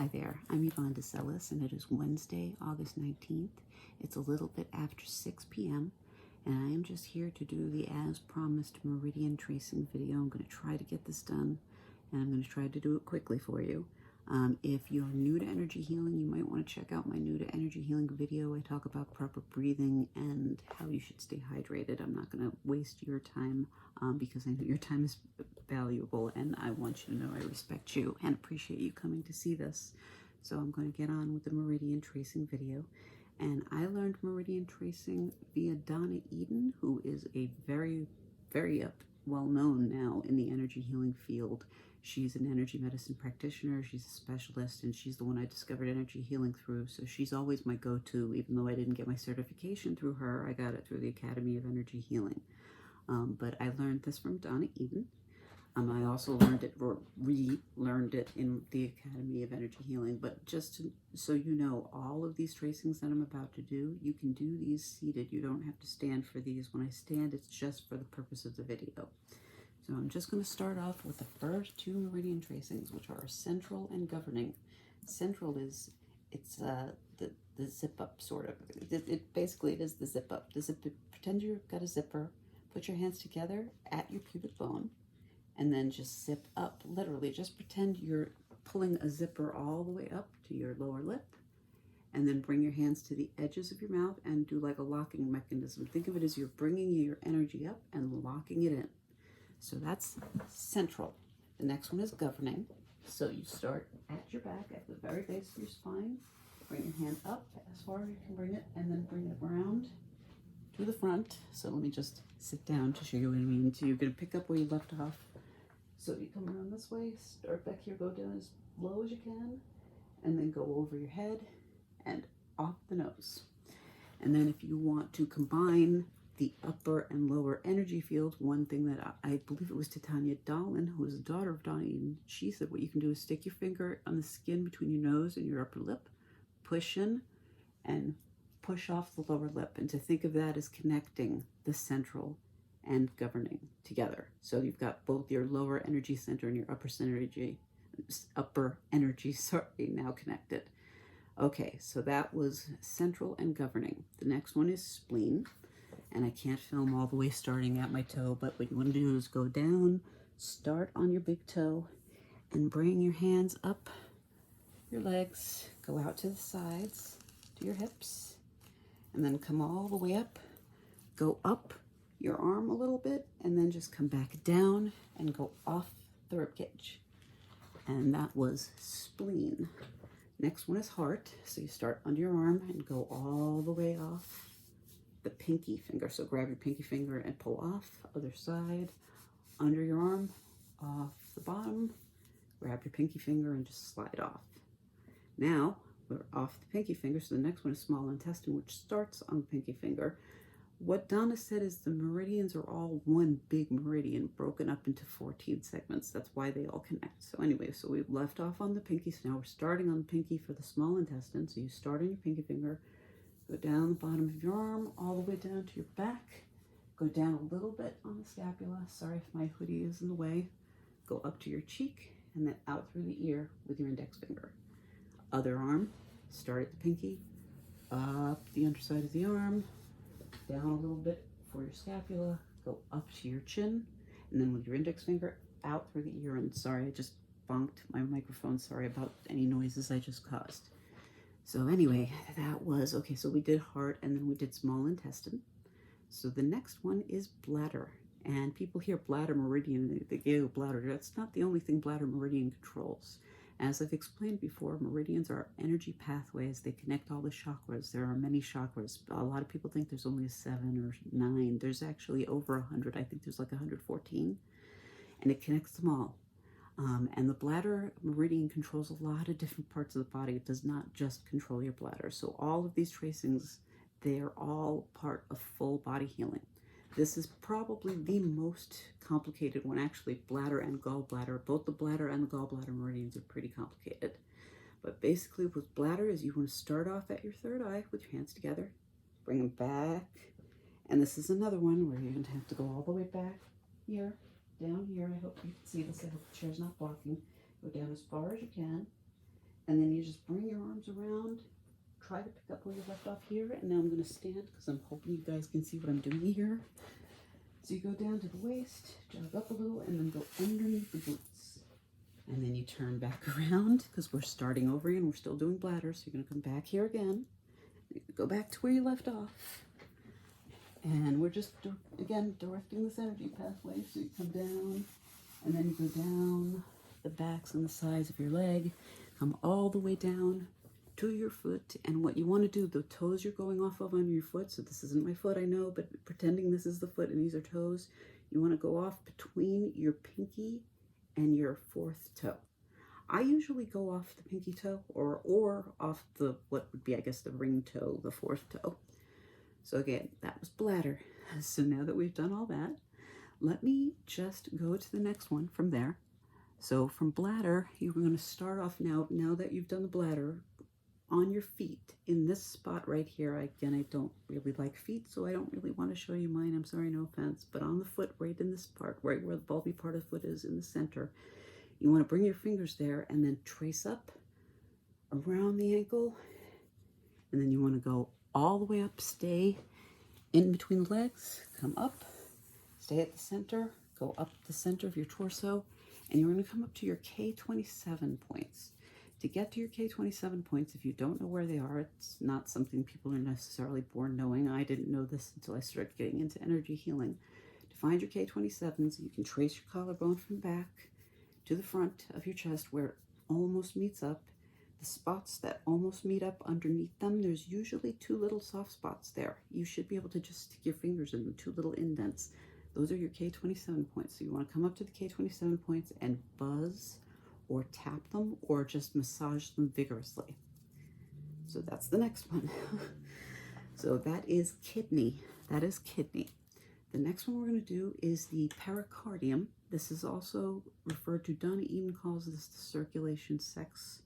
Hi there, I'm Yvonne de Celis, and it is Wednesday, August 19th. It's a little bit after 6 p.m., and I am just here to do the as promised meridian tracing video. I'm going to try to get this done, and I'm going to try to do it quickly for you. If you're new to energy healing, you might want to check out my new to energy healing video. I talk about proper breathing and how you should stay hydrated. I'm not going to waste your time because I know your time is valuable, and I want you to know I respect you and appreciate you coming to see this. So I'm going to get on with the meridian tracing video. And I learned meridian tracing via Donna Eden, who is a very well known now in the energy healing field. She's an energy medicine practitioner, she's a specialist, and she's the one I discovered energy healing through. So she's always my go-to. Even though I didn't get my certification through her, I got it through the Academy of Energy Healing. But I learned this from Donna Eden. I also learned it, or relearned it, in the Academy of Energy Healing. But just so you know, all of these tracings that I'm about to do, you can do these seated. You don't have to stand for these. When I stand, it's just for the purpose of the video. So I'm just going to start off with the first two meridian tracings, which are central and governing. Central is, it's the zip up, sort of. Basically, it is the zip up. Pretend you've got a zipper. Put your hands together at your pubic bone, and then just zip up. Literally, just pretend you're pulling a zipper all the way up to your lower lip, and then bring your hands to the edges of your mouth and do like a locking mechanism. Think of it as you're bringing your energy up and locking it in. So that's central. The next one is governing. So you start at your back, at the very base of your spine. Bring your hand up as far as you can bring it, and then bring it around to the front. So let me just sit down to show you what I mean. So you're going to pick up where you left off. So you come around this way, start back here, go down as low as you can, and then go over your head and off the nose. And then if you want to combine the upper and lower energy field, one thing that I believe it was Titania Dolan, who was the daughter of Donna Eden, she said what you can do is stick your finger on the skin between your nose and your upper lip, push in, and push off the lower lip, and to think of that as connecting the central and governing together. So you've got both your lower energy center and your upper energy, sorry, now connected. Okay, so that was central and governing. The next one is spleen. And I can't film all the way starting at my toe, but what you want to do is go down, start on your big toe, and bring your hands up your legs, go out to the sides, to your hips, and then come all the way up, go up your arm a little bit, and then just come back down and go off the ribcage. And that was spleen. Next one is heart. So you start under your arm and go all the way off the pinky finger. So grab your pinky finger and pull off, other side, under your arm, off the bottom, grab your pinky finger and just slide off. Now we're off the pinky finger, so the next one is small intestine, which starts on the pinky finger. What Donna said is the meridians are all one big meridian broken up into 14 segments. That's why they all connect. So anyway, so we've left off on the pinky, so now we're starting on the pinky for the small intestine. So you start on your pinky finger, go down the bottom of your arm, all the way down to your back. Go down a little bit on the scapula. Sorry if my hoodie is in the way. Go up to your cheek, and then out through the ear with your index finger. Other arm, start at the pinky, up the underside of the arm, down a little bit for your scapula, go up to your chin, and then with your index finger out through the ear. And sorry, I just bonked my microphone. Sorry about any noises I just caused. So anyway, that was, okay, so we did heart, and then we did small intestine. So the next one is bladder. And people hear bladder meridian, they go bladder. That's not the only thing bladder meridian controls. As I've explained before, meridians are energy pathways. They connect all the chakras. There are many chakras. A lot of people think there's only 7 or 9. There's actually over 100. I think there's like 114. And it connects them all. And the bladder meridian controls a lot of different parts of the body. It does not just control your bladder. So all of these tracings, they are all part of full body healing. This is probably the most complicated one, actually. Bladder and gallbladder, both the bladder and the gallbladder meridians are pretty complicated. But basically with bladder is you want to start off at your third eye with your hands together, bring them back. And this is another one where you're going to have to go all the way back here, down here. I hope you can see this. I hope the chair's not blocking. Go down as far as you can, And then you just bring your arms around, try to pick up where you left off here. And now I'm going to stand because I'm hoping you guys can see what I'm doing here. So you go down to the waist, jog up a little, and then go underneath the glutes. And then you turn back around because we're starting over again. We're still doing bladder. So you're going to come back here again. Go back to where you left off. And we're just, again, directing this energy pathway. So you come down, and then you go down the backs and the sides of your leg. Come all the way down to your foot. And what you want to do, the toes you're going off of on your foot, so this isn't my foot, I know, but pretending this is the foot and these are toes, you want to go off between your pinky and your fourth toe. I usually go off the pinky toe or off the, what would be, I guess, the ring toe, the fourth toe. So again, that was bladder. So now that we've done all that, let me just go to the next one from there. So from bladder, you're going to start off now that you've done the bladder, on your feet in this spot right here. Again, I don't really like feet, so I don't really want to show you mine. I'm sorry, no offense. But on the foot, right in this part, right where the bulby part of the foot is in the center, you want to bring your fingers there and then trace up around the ankle. And then you want to go all the way up, stay in between the legs, come up, stay at the center, go up the center of your torso, and you're going to come up to your K27 points. To get to your K27 points, if you don't know where they are, it's not something people are necessarily born knowing. I didn't know this until I started getting into energy healing. To find your K27s, you can trace your collarbone from back to the front of your chest where it almost meets up. The spots that almost meet up underneath them, there's usually two little soft spots there. You should be able to just stick your fingers in the two little indents. Those are your K27 points. So you want to come up to the K27 points and buzz or tap them or just massage them vigorously. So that's the next one. So that is kidney. That is kidney. The next one we're going to do is the pericardium. This is also referred to, Donna even calls this the circulation sex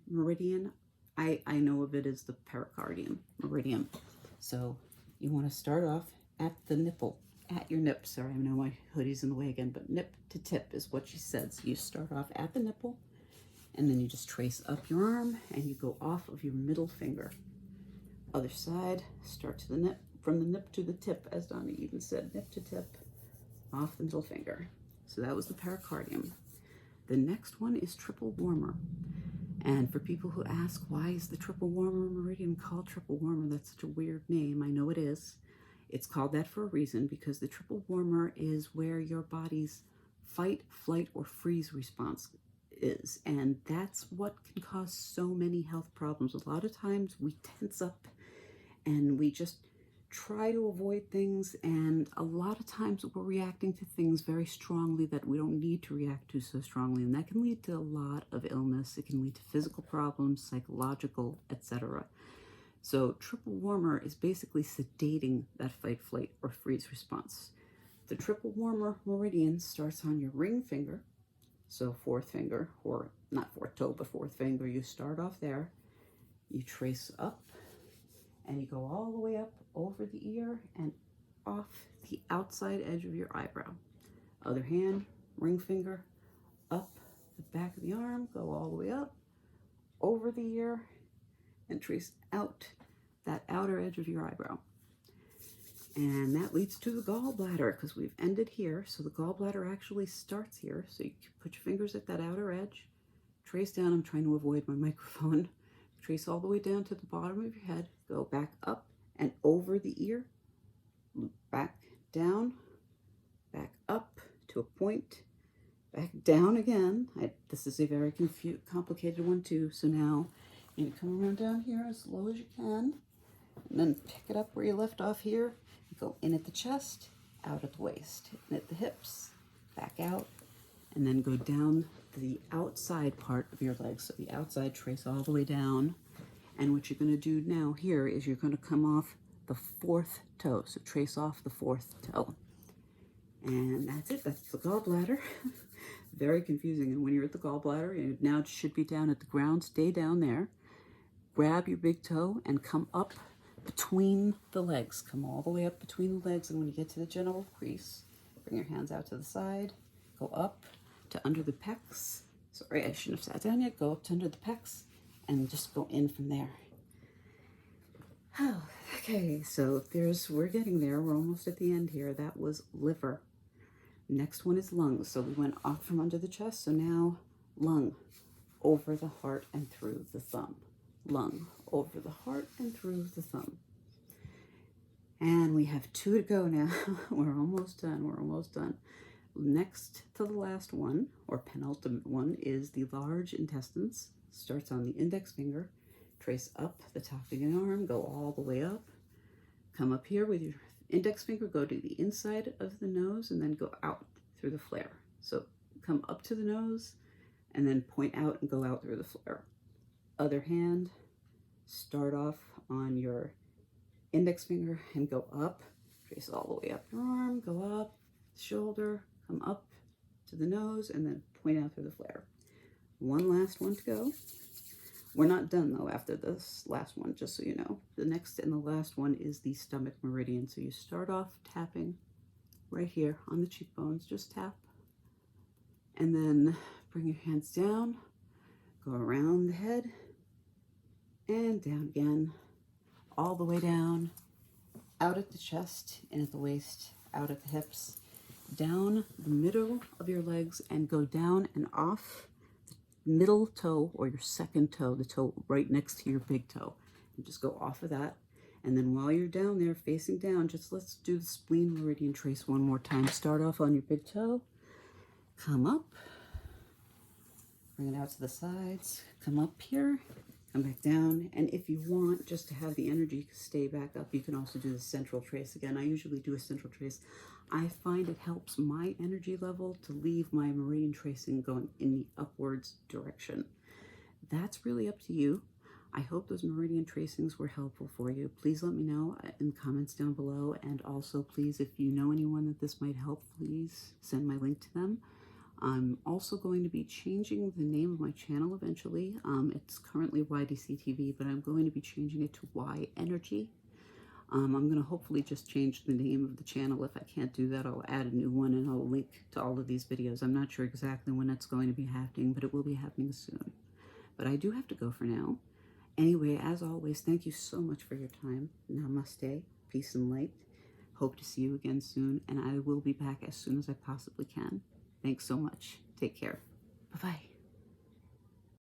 meridian. I know of it as the pericardium meridian. So you want to start off at the nipple, at your nip. Sorry, I know my hoodie's in the way again, but nip to tip is what she said. So you start off at the nipple, and then you just trace up your arm, and you go off of your middle finger. Other side, start to the nip, from the nip to the tip, as Donna even said, nip to tip, off the middle finger. So that was the pericardium. The next one is triple warmer. And for people who ask, why is the triple warmer meridian called triple warmer? That's such a weird name. I know it is. It's called that for a reason, because the triple warmer is where your body's fight, flight, or freeze response is. And that's what can cause so many health problems. A lot of times we tense up and we just try to avoid things, and a lot of times we're reacting to things very strongly that we don't need to react to so strongly, and that can lead to a lot of illness. It can lead to physical problems, psychological, etc. So triple warmer is basically sedating that fight, flight, or freeze response. The triple warmer meridian starts on your ring finger, so fourth finger, or not fourth toe, but fourth finger. You start off there, you trace up, and you go all the way up over the ear and off the outside edge of your eyebrow. Other hand, ring finger, up the back of the arm, go all the way up, over the ear, and trace out that outer edge of your eyebrow. And that leads to the gallbladder, because we've ended here. So the gallbladder actually starts here. So you can put your fingers at that outer edge, trace down. I'm trying to avoid my microphone. Trace all the way down to the bottom of your head, go back up and over the ear, loop back down, back up to a point, back down again. This is a very complicated one too. So now you're going to come around down here as low as you can, and then pick it up where you left off here, go in at the chest, out at the waist, in at the hips, back out, and then go down the outside part of your leg. So the outside, trace all the way down. And what you're going to do now here is you're going to come off the fourth toe. So trace off the fourth toe. And that's it. That's the gallbladder. Very confusing. And when you're at the gallbladder, you now should be down at the ground. Stay down there. Grab your big toe and come up between the legs. Come all the way up between the legs. And when you get to the genital crease, bring your hands out to the side. Go up to under the pecs, Sorry, I shouldn't have sat down yet. Go up to under the pecs and just go in from there. Oh, okay, so we're getting there. We're almost at the end here. That was liver. Next one is lungs. So we went off from under the chest. So now lung, over the heart and through the thumb. Lung, over the heart and through the thumb. And we have 2 to go now. We're almost done. We're almost done. Next to the last one, or penultimate one, is the large intestines. Starts on the index finger. Trace up the top of your arm. Go all the way up. Come up here with your index finger. Go to the inside of the nose and then go out through the flare. So come up to the nose and then point out and go out through the flare. Other hand, start off on your index finger and go up. Trace all the way up your arm. Go up, shoulder, come up to the nose and then point out through the flare. One last one to go. We're not done though after this last one, just so you know. The next and the last one is the stomach meridian. So you start off tapping right here on the cheekbones, just tap. And then bring your hands down, go around the head and down again, all the way down, out at the chest, in at the waist, out at the hips, down the middle of your legs and go down and off middle toe or your second toe, the toe right next to your big toe, and just go off of that. And then while you're down there facing down, just let's do the spleen meridian trace one more time. Start off on your big toe, come up, bring it out to the sides, come up here, come back down. And if you want just to have the energy stay back up, you can also do the central trace again. I usually do a central trace. I find it helps my energy level to leave my meridian tracing going in the upwards direction. That's really up to you. I hope those meridian tracings were helpful for you. Please let me know in the comments down below. And also, please, if you know anyone that this might help, please send my link to them. I'm also going to be changing the name of my channel eventually. It's currently YDCtv, but I'm going to be changing it to Y Energy. I'm going to hopefully just change the name of the channel. If I can't do that, I'll add a new one and I'll link to all of these videos. I'm not sure exactly when that's going to be happening, but it will be happening soon. But I do have to go for now. Anyway, as always, thank you so much for your time. Namaste, peace and light. Hope to see you again soon, and I will be back as soon as I possibly can. Thanks so much. Take care. Bye-bye.